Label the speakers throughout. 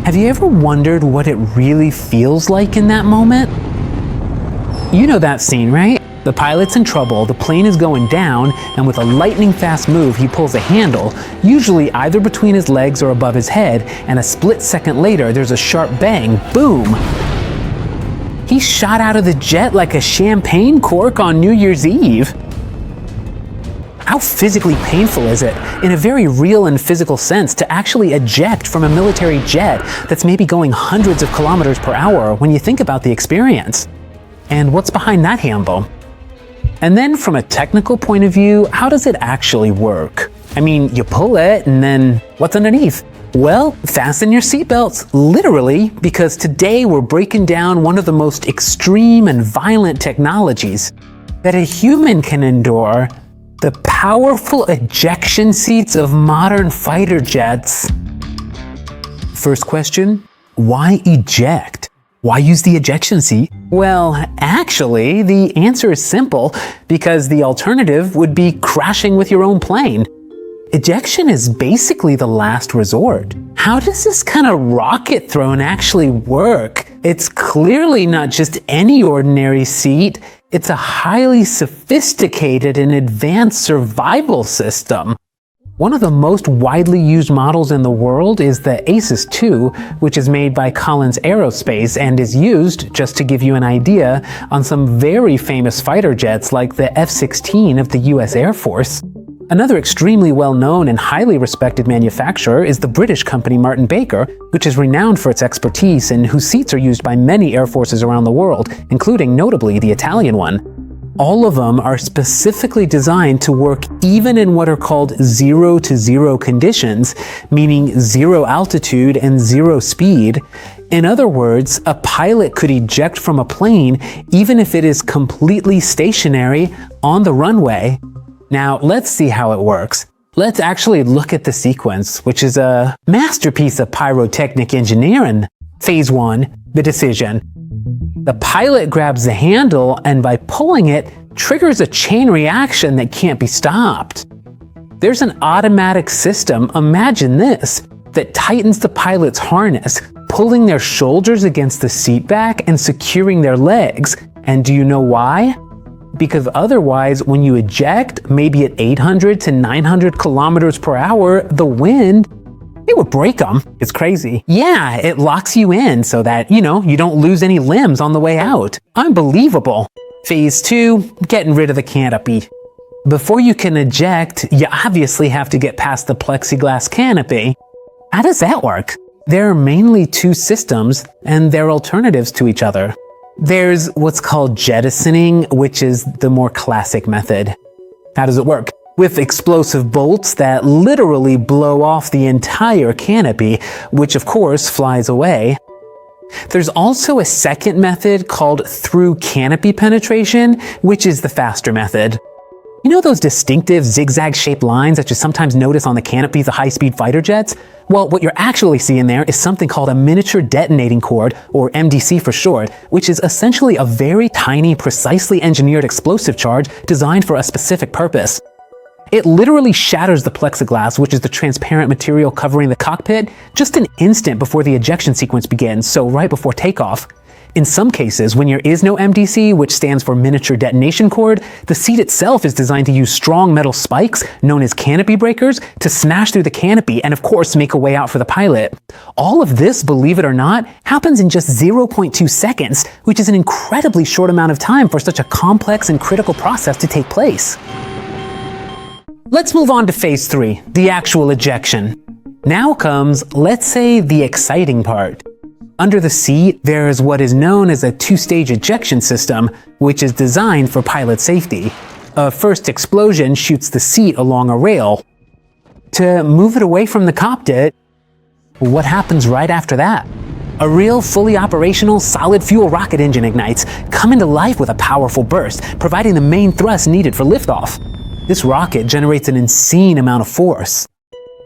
Speaker 1: Have you ever wondered what it really feels like in that moment? You know that scene, right? The pilot's in trouble, the plane is going down, and with a lightning-fast move, he pulls a handle, usually either between his legs or above his head, and a split second later, there's a sharp bang, boom! He shot out of the jet like a champagne cork on New Year's Eve. How physically painful is it, in a very real and physical sense, to actually eject from a military jet that's maybe going hundreds of kilometers per hour when you think about the experience? And what's behind that handle? And then from a technical point of view, how does it actually work? I mean, you pull it and then what's underneath? Well, fasten your seatbelts, literally, because today we're breaking down one of the most extreme and violent technologies that a human can endure, the powerful ejection seats of modern fighter jets. First question, why eject? Why use the ejection seat? Well, actually, the answer is simple, because the alternative would be crashing with your own plane. Ejection is basically the last resort. How does this kind of rocket throne actually work? It's clearly not just any ordinary seat, it's a highly sophisticated and advanced survival system. One of the most widely used models in the world is the Aces II, which is made by Collins Aerospace and is used, just to give you an idea, on some very famous fighter jets like the F-16 of the US Air Force. Another extremely well-known and highly respected manufacturer is the British company Martin Baker, which is renowned for its expertise and whose seats are used by many air forces around the world, including notably the Italian one. All of them are specifically designed to work even in what are called 0 to 0 conditions, meaning 0 altitude and 0 speed. In other words, a pilot could eject from a plane even if it is completely stationary on the runway. Now, let's see how it works. Let's actually look at the sequence, which is a masterpiece of pyrotechnic engineering. Phase 1, the decision. The pilot grabs the handle and by pulling it, triggers a chain reaction that can't be stopped. There's an automatic system, imagine this, that tightens the pilot's harness, pulling their shoulders against the seat back and securing their legs. And do you know why? Because otherwise, when you eject, maybe at 800 to 900 kilometers per hour, the wind, it would break them. It's crazy. Yeah, it locks you in so that, you don't lose any limbs on the way out. Unbelievable. Phase 2, getting rid of the canopy. Before you can eject, you obviously have to get past the plexiglass canopy. How does that work? There are mainly two systems, and they're alternatives to each other. There's what's called jettisoning, which is the more classic method. How does it work? With explosive bolts that literally blow off the entire canopy, which of course flies away. There's also a second method called through canopy penetration, which is the faster method. You know those distinctive zigzag-shaped lines that you sometimes notice on the canopies of high-speed fighter jets? Well, what you're actually seeing there is something called a miniature detonating cord, or MDC for short, which is essentially a very tiny, precisely engineered explosive charge designed for a specific purpose. It literally shatters the plexiglass, which is the transparent material covering the cockpit, just an instant before the ejection sequence begins, so right before takeoff. In some cases, when there is no MDC, which stands for miniature detonation cord, the seat itself is designed to use strong metal spikes, known as canopy breakers, to smash through the canopy and of course make a way out for the pilot. All of this, believe it or not, happens in just 0.2 seconds, which is an incredibly short amount of time for such a complex and critical process to take place. Let's move on to phase 3, the actual ejection. Now comes, let's say, the exciting part. Under the seat, there is what is known as a two-stage ejection system, which is designed for pilot safety. A first explosion shoots the seat along a rail. To move it away from the cockpit, what happens right after that? A real fully operational solid fuel rocket engine ignites, coming to life with a powerful burst, providing the main thrust needed for liftoff. This rocket generates an insane amount of force.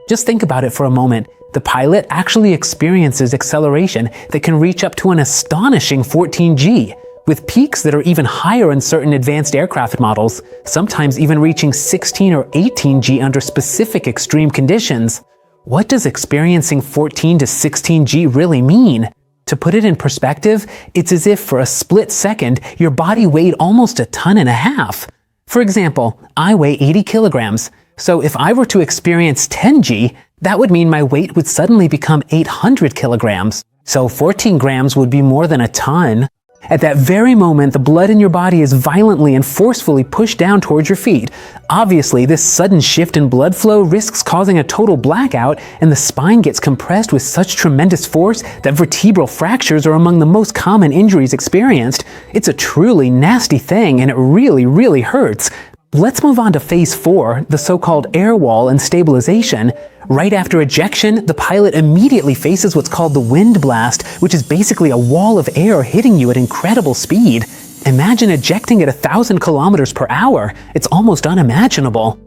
Speaker 1: Just think about it for a moment. The pilot actually experiences acceleration that can reach up to an astonishing 14 G, with peaks that are even higher in certain advanced aircraft models, sometimes even reaching 16 or 18 G under specific extreme conditions. What does experiencing 14 to 16 G really mean? To put it in perspective, it's as if for a split second, your body weighed almost 1.5 tons. For example, I weigh 80 kilograms, so if I were to experience 10 G, that would mean my weight would suddenly become 800 kilograms. So 14 grams would be more than a ton. At that very moment, the blood in your body is violently and forcefully pushed down towards your feet. Obviously, this sudden shift in blood flow risks causing a total blackout, and the spine gets compressed with such tremendous force that vertebral fractures are among the most common injuries experienced. It's a truly nasty thing, and it really, really hurts. Let's move on to phase 4, the so-called air wall and stabilization. Right after ejection, the pilot immediately faces what's called the wind blast, which is basically a wall of air hitting you at incredible speed. Imagine ejecting at 1,000 kilometers per hour. It's almost unimaginable.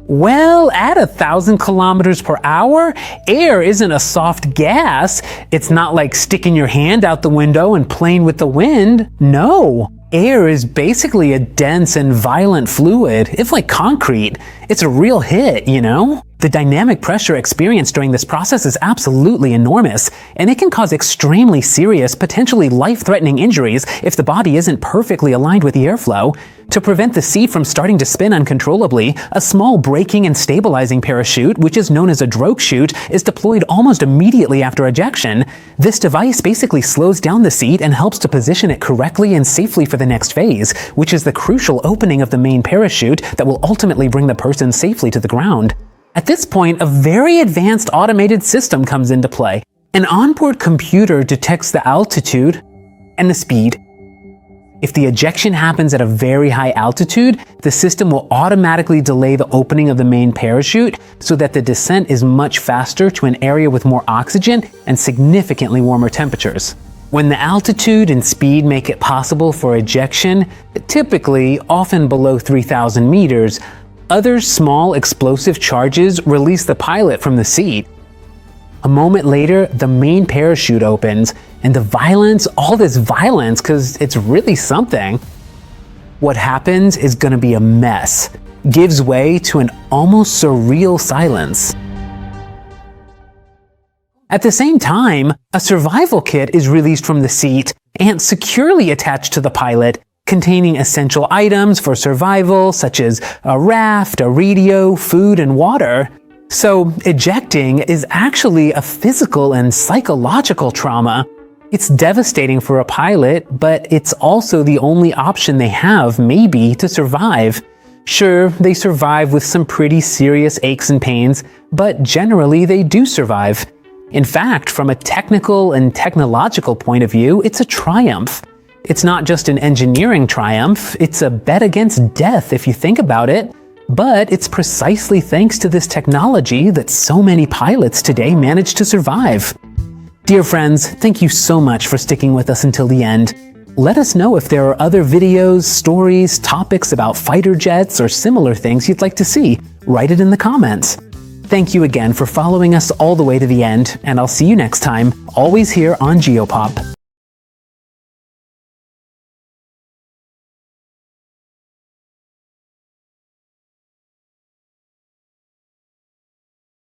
Speaker 1: Well, at 1,000 kilometers per hour, air isn't a soft gas. It's not like sticking your hand out the window and playing with the wind. No. Air is basically a dense and violent fluid, if like concrete. It's a real hit, you know? The dynamic pressure experienced during this process is absolutely enormous, and it can cause extremely serious, potentially life-threatening injuries if the body isn't perfectly aligned with the airflow. To prevent the seat from starting to spin uncontrollably, a small braking and stabilizing parachute, which is known as a drogue chute, is deployed almost immediately after ejection. This device basically slows down the seat and helps to position it correctly and safely for the next phase, which is the crucial opening of the main parachute that will ultimately bring the person safely to the ground. At this point, a very advanced automated system comes into play. An onboard computer detects the altitude and the speed. If the ejection happens at a very high altitude, the system will automatically delay the opening of the main parachute so that the descent is much faster to an area with more oxygen and significantly warmer temperatures. When the altitude and speed make it possible for ejection, typically often below 3,000 meters, other small explosive charges release the pilot from the seat. A moment later, the main parachute opens, and the violence, all this violence, because it's really something. What happens is going to be a mess, gives way to an almost surreal silence. At the same time, a survival kit is released from the seat and securely attached to the pilot, containing essential items for survival such as a raft, a radio, food, and water. So, ejecting is actually a physical and psychological trauma. It's devastating for a pilot, but it's also the only option they have, maybe, to survive. Sure, they survive with some pretty serious aches and pains, but generally they do survive. In fact, from a technical and technological point of view, it's a triumph. It's not just an engineering triumph, it's a bet against death if you think about it. But it's precisely thanks to this technology that so many pilots today manage to survive. Dear friends, thank you so much for sticking with us until the end. Let us know if there are other videos, stories, topics about fighter jets or similar things you'd like to see. Write it in the comments. Thank you again for following us all the way to the end, and I'll see you next time, always here on Geopop.